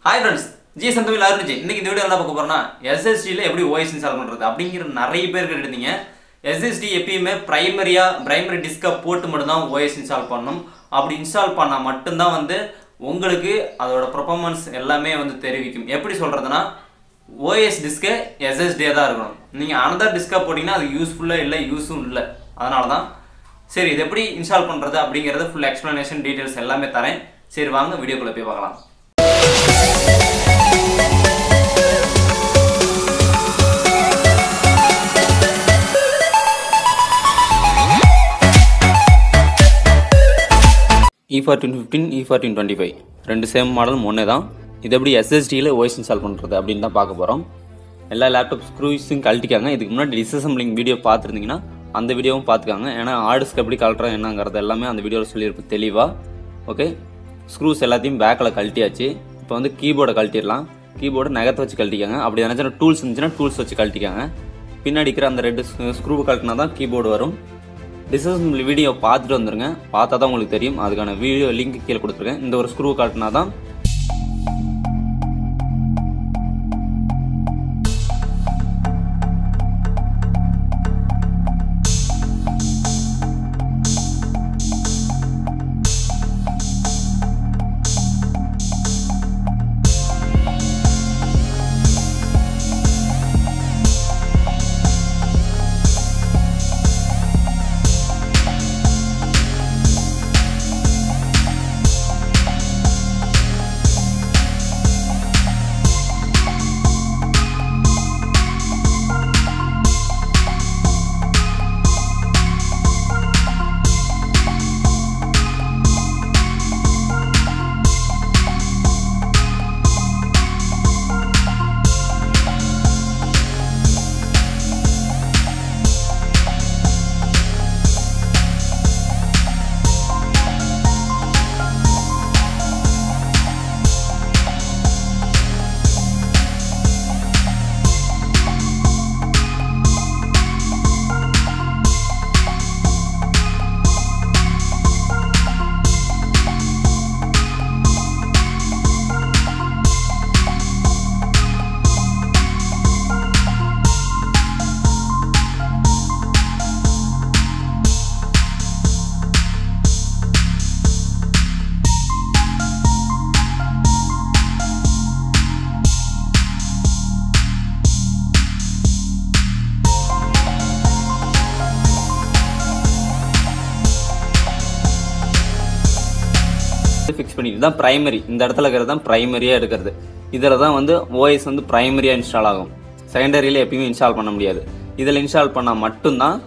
Hi friends, MrArunvijay. இன்னைக்கு இந்த வீடியோல என்ன பார்க்க போறோம்னா SSD ல எப்படி OS இன்ஸ்டால் பண்றது அப்படிங்கற நிறைய பேர் கேட்டிருந்தீங்க. SSD எப்பவுமே பிரைமரி டிஸ்க போட்டு மட்டும் தான் OS இன்ஸ்டால் பண்ணனும். அப்படி இன்ஸ்டால் பண்ணா மட்டும் தான் உங்களுக்கு அதோட பெர்ஃபார்மன்ஸ் எல்லாமே தெரிவிக்கும். எப்படி சொல்றதுனா OS டிஸ்க் SSD தான் இருக்கணும். நீங்க another டிஸ்க போடினா அது யூஸ்ஃபுல்லா இல்ல யூஸும் இல்ல. அதனால தான் சரி இது எப்படி இன்ஸ்டால் பண்றது அப்படிங்கறது full explanation details எல்லாமே தரேன். சரி வாங்க வீடியோக்குள்ள போய் பார்க்கலாம். E1415 E1425 ரெண்டு சேம் மாடல் ஒண்ணே தான். இது எப்படி SSD ல OS இன்ஸ்டால் பண்றது அப்படினு தான் பார்க்க போறோம். எல்லா லேப்டாப் ஸ்க்ரூஸையும் கழட்டிக்காங்க. இதுக்கு முன்னாடி டிஸ்அசெம்பிளிங் வீடியோ பார்த்திருந்தீங்கன்னா அந்த வீடியோவும் பார்த்துக்காங்க. ஏனா ஹார்ட் டிஸ்க் எப்படி கழட்டறது என்னங்கறது எல்லாமே அந்த வீடியோல சொல்லியிருப்பேன் தெளிவா. ஓகே. ஸ்க்ரூஸ் எல்லாத்தையும் பேக்ல கழட்டியாச்சு. இப்போ கீபோர்டை கழட்டிடலாம். கீபோர்டை நகத்தை வச்சு கழட்டிக்காங்க. அப்படி நினைச்சா டூல்ஸ் இருந்துச்சுன்னா டூல்ஸ் வச்சு கழட்டிக்காங்க. பின்னாடி இருக்கிற அந்த ரெண்டு ஸ்க்ரூவை கழட்டினா தான் கீபோர்டு வரும். டிஸ்அசெம்பிளி வீடியோ பார்த்துட்டு வந்துருங்க. பார்த்தா தான் உங்களுக்கு தெரியும். அதுக்கான வீடியோ லிங்க் கீழே கொடுத்துருக்கேன். இந்த ஒரு ஸ்க்ரூ கழட்டினா தான் ஃபிக்ஸ் பண்ணிட்டு தான் பிரைமரி இந்த இடத்துல இருக்கிறது தான் பிரைமரியா இருக்கிறது. இதில் தான் OS பிரைமரியா இன்ஸ்டால் ஆகும். செகண்டரியில எப்பயுமே இன்ஸ்டால் பண்ண முடியாது. இதில் இன்ஸ்டால் பண்ணால் மட்டும்தான்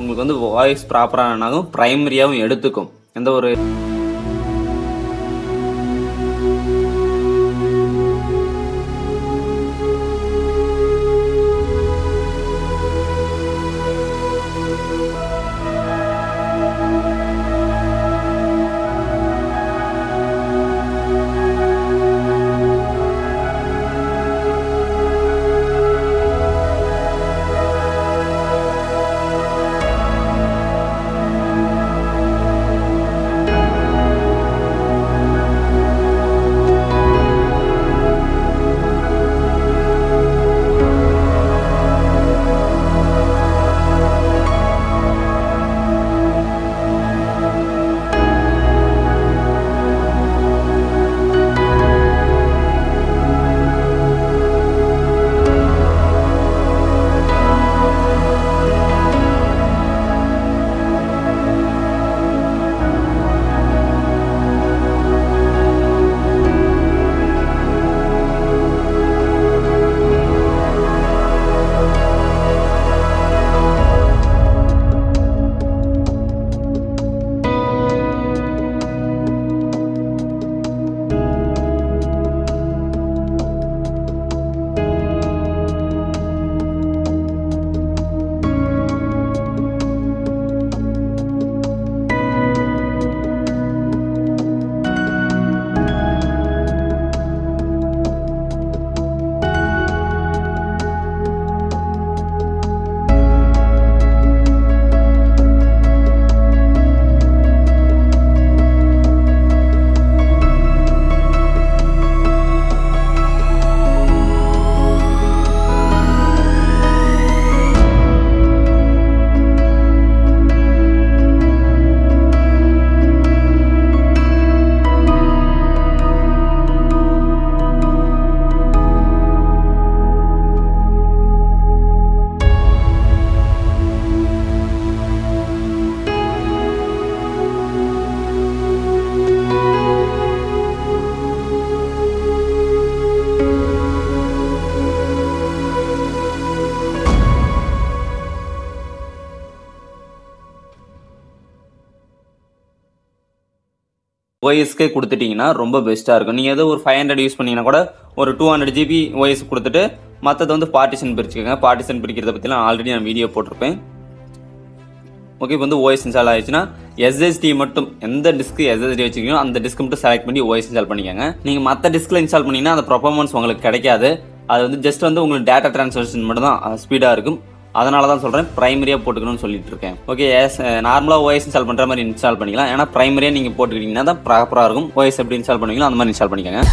உங்களுக்கு OS ப்ராப்பராக ஆகும். பிரைமரியாவும் எடுத்துக்கும். எந்த ஒரு ஓஎஸ்க்கே கொடுத்துட்டீங்கன்னா ரொம்ப பெஸ்ட்டாக இருக்கும். நீங்கள் ஏதோ ஒரு 500 யூஸ் பண்ணீங்கன்னா கூட ஒரு 200 GB ஓஎஸ் கொடுத்துட்டு மற்றது வந்து பார்ட்டிஷன் பிரிச்சுக்கோங்க. பார்ட்டிஷன் பிரிக்கிறத பற்றிலாம் ஆல்ரெடி நான் வீடியோ போட்டிருப்பேன். ஓகே, இப்போ வந்து ஓஎஸ் இன்ஸ்டால் ஆயிடுச்சுன்னா SSD மட்டும் எந்த டிஸ்க் SSD வச்சுக்கீங்களோ அந்த டிஸ்க் மட்டும் செலக்ட் பண்ணி ஓஎஸ் இன்ஸ்டால் பண்ணிக்கோங்க. நீங்கள் மற்ற டிஸ்கில் இன்ஸ்டால் பண்ணிங்கன்னா அந்த பர்ஃபார்மன்ஸ் உங்களுக்கு கிடைக்காது. அது வந்து ஜஸ்ட் வந்து உங்களுக்கு டேட்டா ட்ரான்ஸ்ஃபர்ஷன் மட்டும் தான் ஸ்பீடாக இருக்கும். அதனால தான் சொல்கிறேன் ப்ரைமரியாக போட்டுக்கணும்னு சொல்லிட்டு இருக்கேன். ஓகே, நார்மலாக ஓஎஸ் இன்ஸ்டால் பண்ணுற மாதிரி இன்ஸ்டால் பண்ணிக்கலாம். ஏன்னா ப்ரைமரியாக நீங்கள் போட்டுக்கிட்டீங்கன்னா தான் ப்ராப்பராக இருக்கும். ஓஎஸ் எப்படி இன்ஸ்டால் பண்ணுவீங்களோ அந்த மாதிரி இன்ஸ்டால் பண்ணிக்கோங்க.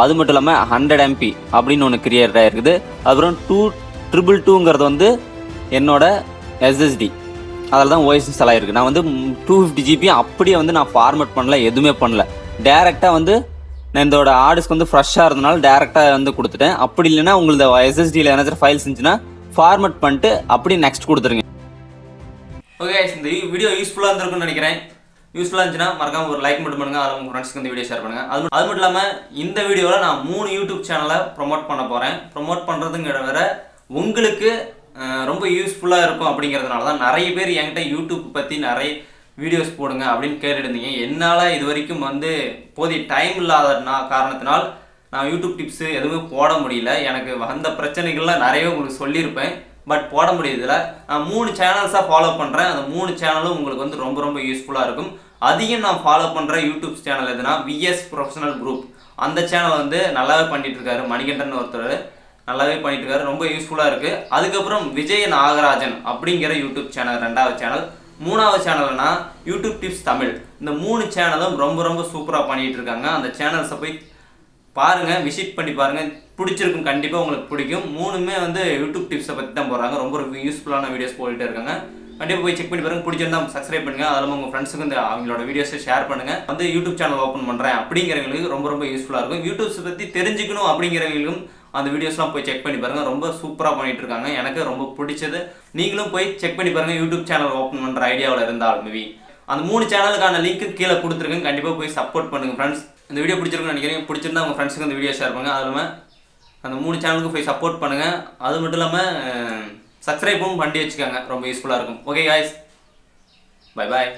அது மட்டும் இல்லாமல் 100 MB அப்படின்னு ஒன்று கிரியேட் ஆகிருக்குது. அப்புறம் 222ங்கிறது வந்து என்னோட SSD, அதில் தான் ஓஎஸ் இன்ஸ்டால் ஆகிருக்கு. நான் வந்து 250 GB அப்படியே வந்து நான் ஃபார்மேட் பண்ணல, எதுவுமே பண்ணல. டேரெக்டாக வந்து நான் இதோட ஆர்டிஸ்க்கு வந்து ஃப்ரெஷ்ஷாக இருந்தனால டேரெக்டாக வந்து கொடுத்துட்டேன். அப்படி இல்லைன்னா உங்களுக்கு SSDயில் ஏதாச்சும் ஃபைல்ஸ் இருந்துச்சுன்னா ஃபார்மேட் பண்ணிட்டு அப்படியே நெக்ஸ்ட் கொடுத்துருங்க. ஓகே, இந்த வீடியோ யூஸ்ஃபுல்லாக இருந்திருக்குன்னு நினைக்கிறேன். யூஸ்ஃபுல்லாக இருந்துச்சுன்னா மறக்காம ஒரு லைக் மட்டும் பண்ணுங்கள். அதில் உங்கள் ஃப்ரெண்ட்ஸ்க்கு இந்த வீடியோ ஷேர் பண்ணுங்கள். அது மட்டும் இல்லாமல் இந்த வீடியோவில் நான் 3 யூடியூப் சேனலை ப்ரொமோட் பண்ண போகிறேன். ப்ரொமோட் பண்ணுறதுங்கிற வேற உங்களுக்கு ரொம்ப யூஸ்ஃபுல்லாக இருக்கும் அப்படிங்கிறதுனால தான் நிறைய பேர் என்கிட்ட யூடியூப் பற்றி நிறைய வீடியோஸ் போடுங்க அப்படின்னு கேட்டுருந்தீங்க. என்னால் இது வரைக்கும் வந்து போதிய டைம் இல்லாத காரணத்தினால் நான் யூடியூப் டிப்ஸு எதுவுமே போட முடியல. எனக்கு வந்த பிரச்சனைகள்லாம் நிறையவே உங்களுக்கு சொல்லியிருப்பேன், பட் போட முடியுதுல. நான் 3 சேனல்ஸாக ஃபாலோ பண்ணுறேன். அந்த 3 சேனலும் உங்களுக்கு வந்து ரொம்ப ரொம்ப யூஸ்ஃபுல்லாக இருக்கும். அதையும் நான் ஃபாலோ பண்ணுற யூடியூப் சேனல் எதுனா VS ப்ரொஃபஷனல் குரூப். அந்த சேனல் வந்து நல்லாவே பண்ணிட்டு இருக்காரு. மணிகண்டன் ஒருத்தர் நல்லாவே பண்ணிட்டு இருக்காரு, ரொம்ப யூஸ்ஃபுல்லாக இருக்குது. அதுக்கப்புறம் விஜய நாகராஜன் அப்படிங்கிற யூடியூப் சேனல் 2வது சேனல். 3வது சேனல்னா யூடியூப் டிப்ஸ் தமிழ். இந்த 3 சேனலும் ரொம்ப ரொம்ப சூப்பராக பண்ணிட்டு இருக்காங்க. அந்த சேனல்ஸை போய் பாருங்கள், விசிட் பண்ணி பாருங்கள், பிடிச்சிருக்கும், கண்டிப்பாக உங்களுக்கு பிடிக்கும். 3மே வந்து யூடியூப் டிப்ஸை பற்றி தான் போடுறாங்க. ரொம்ப ரொம்ப யூஸ்ஃபுல்லான வீடியோஸ் போயிட்டே இருக்காங்க. கண்டிப்பாக போய் செக் பண்ணி பாருங்கள். பிடிச்சிருந்தா சப்ஸ்கிரைப் பண்ணுங்கள். அதில் உங்கள் ஃப்ரெண்ட்ஸுக்கு இந்த அவங்களோட வீடியோஸை ஷேர் பண்ணுங்கள். வந்து யூடியூப் சேனல் ஓப்பன் பண்ணுறேன் அப்படிங்கிறவங்களுக்கு ரொம்ப ரொம்ப யூஸ்ஃபுல்லாக இருக்கும். யூடியூப்ஸை பற்றி தெரிஞ்சுக்கணும் அப்படிங்கிறவங்களுக்கும் அந்த வீடியோஸ்லாம் போய் செக் பண்ணி பாருங்கள். ரொம்ப சூப்பராக பண்ணிட்டு இருக்காங்க. எனக்கு ரொம்ப பிடிச்சது. நீங்களும் போய் செக் பண்ணி பாருங்கள். யூடியூப் சேனல் ஓப்பன் பண்ணுற ஐடியாவில் இருந்தால் மேபி அந்த 3 சேனலுக்கான லிங்க்கு கீழே கொடுத்துருக்கேன். கண்டிப்பாக போய் சப்போர்ட் பண்ணுங்கள் ஃப்ரெண்ட்ஸ். இந்த வீடியோ பிடிச்சிருக்குன்னு நினைக்கிறேன். பிடிச்சிருந்தா உங்கள் ஃப்ரெண்ட்ஸுக்கு இந்த வீடியோ ஷேர் பண்ணுங்கள். அது இல்லாமல் அந்த 3 சேனலுக்கு போய் சப்போர்ட் பண்ணுங்கள். அது மட்டும் இல்லாமல் சப்ஸ்கிரைபும் பண்ணி வச்சுக்கோங்க. ரொம்ப யூஸ்ஃபுல்லாக இருக்கும். Okay guys, bye bye.